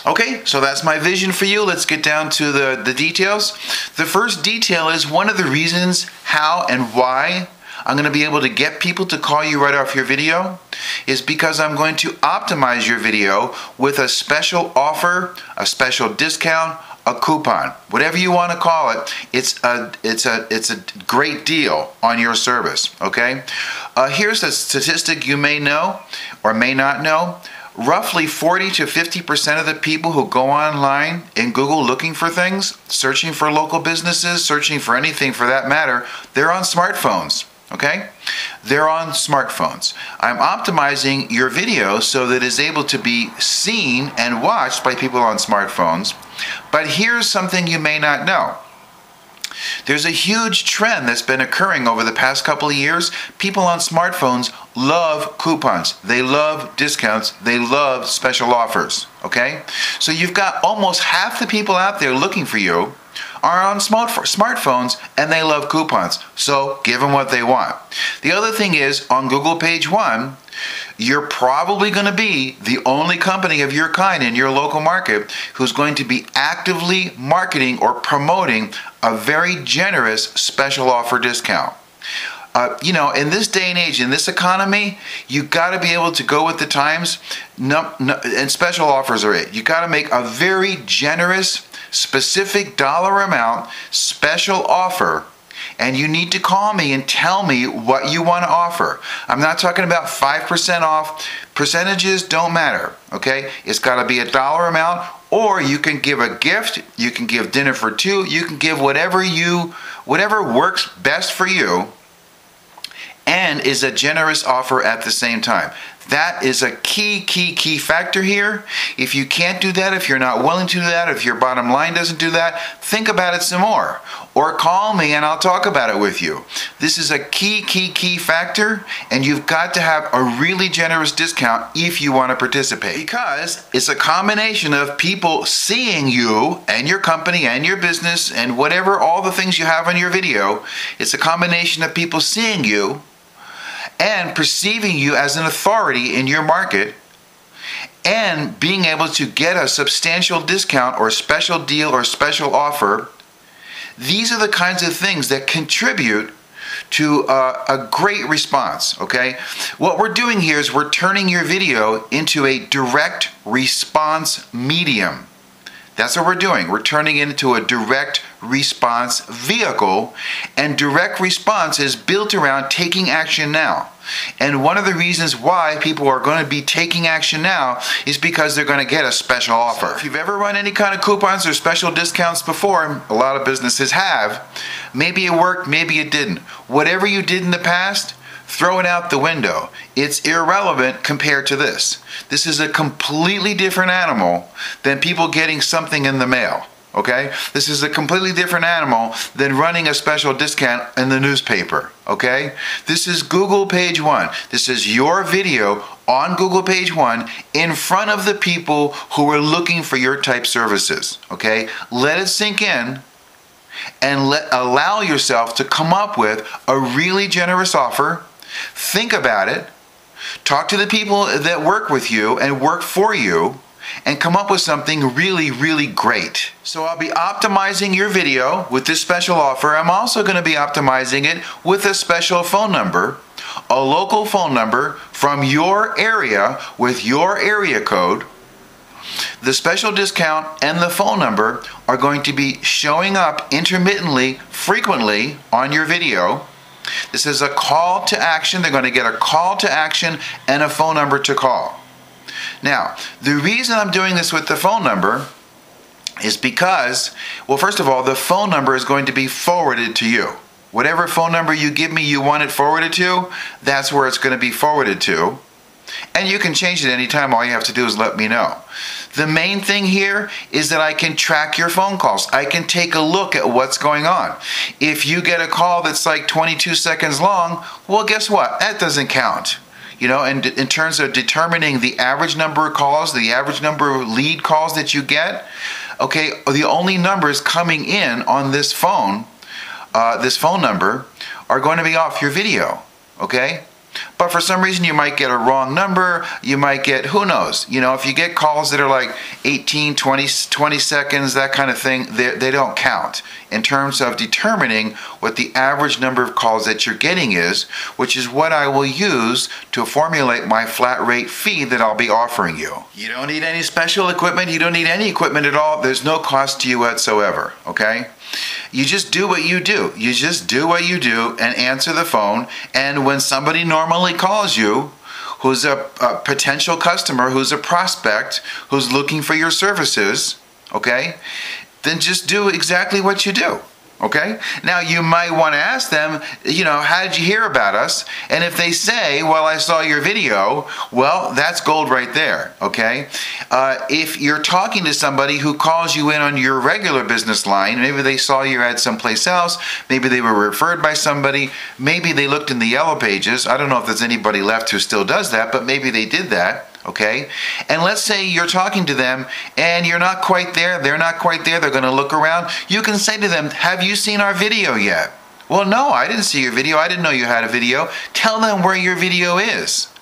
Okay, so that's my vision for you. Let's get down to the details. The first detail is one of the reasons how and why I'm going to be able to get people to call you right off your video is because I'm going to optimize your video with a special offer, a special discount, a coupon, whatever you want to call it. It's a great deal on your service. Okay, here's a statistic you may know or may not know. Roughly 40 to 50% of the people who go online in Google looking for things, searching for local businesses, searching for anything for that matter, they're on smartphones. Okay? They're on smartphones. I'm optimizing your video so that it's able to be seen and watched by people on smartphones. But here's something you may not know. There's a huge trend that's been occurring over the past couple of years. People on smartphones love coupons. They love discounts. They love special offers. Okay? So you've got almost half the people out there looking for you are on smartphones and they love coupons. So give them what they want. The other thing is, on Google Page 1, you're probably going to be the only company of your kind in your local market who's going to be actively marketing or promoting a very generous special offer discount. In this day and age, in this economy, you got to be able to go with the times, and special offers are it. You got to make a very generous, specific dollar amount special offer, and you need to call me and tell me what you want to offer. I'm not talking about 5% off. Percentages don't matter, okay? It's got to be a dollar amount, or you can give a gift, you can give dinner for two, you can give whatever works best for you and is a generous offer at the same time. That is a key factor here. If you can't do that, if you're not willing to do that, if your bottom line doesn't do that, think about it some more. Or call me and I'll talk about it with you. This is a key factor, and you've got to have a really generous discount if you want to participate. Because it's a combination of people seeing you and your company and your business and whatever, all the things you have on your video. It's a combination of people seeing you and perceiving you as an authority in your market, and being able to get a substantial discount or special deal or special offer. These are the kinds of things that contribute to a great response, okay? What we're doing here is we're turning your video into a direct response medium. That's what we're doing. We're turning it into a direct response vehicle, and direct response is built around taking action now. And one of the reasons why people are going to be taking action now is because they're going to get a special offer. So if you've ever run any kind of coupons or special discounts before, a lot of businesses have, maybe it worked, maybe it didn't. Whatever you did in the past, throw it out the window. It's irrelevant compared to this. This is a completely different animal than people getting something in the mail. Okay? This is a completely different animal than running a special discount in the newspaper. Okay? This is Google Page 1. This is your video on Google Page 1 in front of the people who are looking for your type services. Okay? Let it sink in, and allow yourself to come up with a really generous offer. Think about it. Talk to the people that work with you and work for you, and come up with something really great. So I'll be optimizing your video with this special offer. I'm also going to be optimizing it with a special phone number, a local phone number from your area with your area code. The special discount and the phone number are going to be showing up intermittently, frequently on your video. This is a call to action. They're going to get a call to action and a phone number to call. Now, the reason I'm doing this with the phone number is because, well, first of all, the phone number is going to be forwarded to you. Whatever phone number you give me you want it forwarded to, that's where it's going to be forwarded to. And you can change it anytime. All you have to do is let me know. The main thing here is that I can track your phone calls. I can take a look at what's going on. If you get a call that's like 22 seconds long, well, guess what? That doesn't count. You know, and in terms of determining the average number of calls, the average number of lead calls that you get, okay, the only numbers coming in on this phone number, are going to be off your video, okay? But but for some reason you might get a wrong number, you might get, who knows, if you get calls that are like 18, 20 seconds, that kind of thing, they don't count in terms of determining what the average number of calls that you're getting is, which is what I will use to formulate my flat rate fee that I'll be offering you. You don't need any special equipment, you don't need any equipment at all, there's no cost to you whatsoever, okay? You just do what you do. You just do what you do and answer the phone, and when somebody normally calls you, who's a potential customer, who's a prospect, who's looking for your services, okay, then just do exactly what you do. Okay? Now you might want to ask them, how did you hear about us? And if they say, well, I saw your video, well, that's gold right there. Okay? If you're talking to somebody who calls you in on your regular business line, maybe they saw your ad someplace else, maybe they were referred by somebody, maybe they looked in the Yellow Pages. I don't know if there's anybody left who still does that, but maybe they did that. Okay? And let's say you're talking to them and you're not quite there, they're not quite there, they're going to look around. You can say to them, have you seen our video yet? Well, no, I didn't see your video. I didn't know you had a video. Tell them where your video is.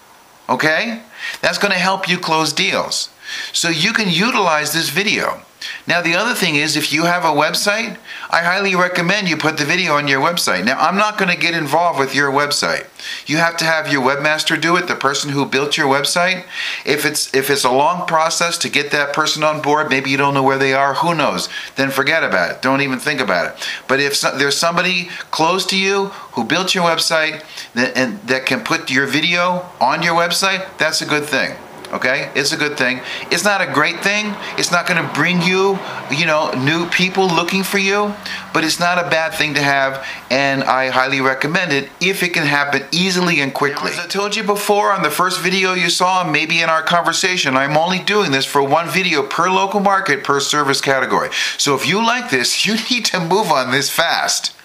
Okay? That's going to help you close deals. So you can utilize this video. Now the other thing is, if you have a website, I highly recommend you put the video on your website. Now I'm not going to get involved with your website. You have to have your webmaster do it, the person who built your website. If it's a long process to get that person on board, maybe you don't know where they are, who knows, then forget about it. Don't even think about it. But if there's somebody close to you who built your website that can put your video on your website, that's a good thing. Okay? It's a good thing. It's not a great thing. It's not going to bring you, new people looking for you, but it's not a bad thing to have, and I highly recommend it if it can happen easily and quickly. As I told you before on the first video you saw, maybe in our conversation, I'm only doing this for one video per local market, per service category. So if you like this, you need to move on this fast.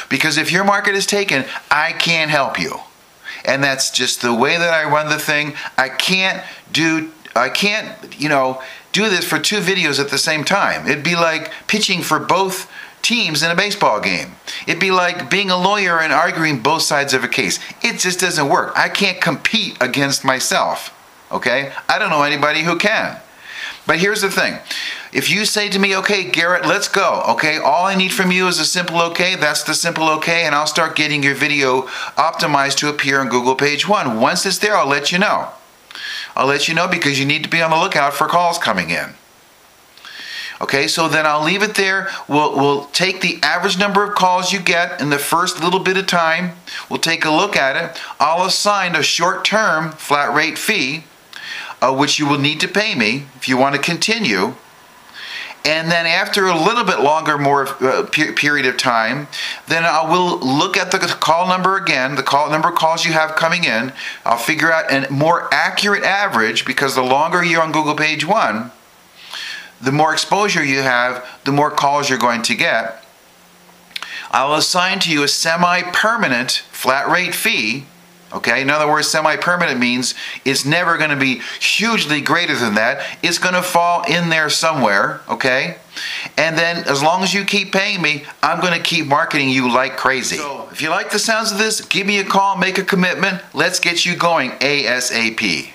Because if your market is taken, I can't help you. And that's just the way that I run the thing. I can't do this for two videos at the same time. It'd be like pitching for both teams in a baseball game. It'd be like being a lawyer and arguing both sides of a case. It just doesn't work. I can't compete against myself. Okay? I don't know anybody who can. But here's the thing. If you say to me, okay, Garrett, let's go, okay, all I need from you is a simple okay, that's the simple okay, and I'll start getting your video optimized to appear on Google Page 1. Once it's there, I'll let you know. I'll let you know because you need to be on the lookout for calls coming in. Okay, so then I'll leave it there. We'll take the average number of calls you get in the first little bit of time. We'll take a look at it. I'll assign a short-term flat rate fee, which you will need to pay me if you want to continue. And then after a little bit longer, more period of time, then I will look at the call number again, the number of calls you have coming in. I'll figure out a more accurate average, because the longer you're on Google Page 1, the more exposure you have, the more calls you're going to get. I'll assign to you a semi-permanent flat rate fee. Okay, in other words, semi-permanent means it's never going to be hugely greater than that. It's going to fall in there somewhere, okay? And then as long as you keep paying me, I'm going to keep marketing you like crazy. So if you like the sounds of this, give me a call, make a commitment. Let's get you going ASAP.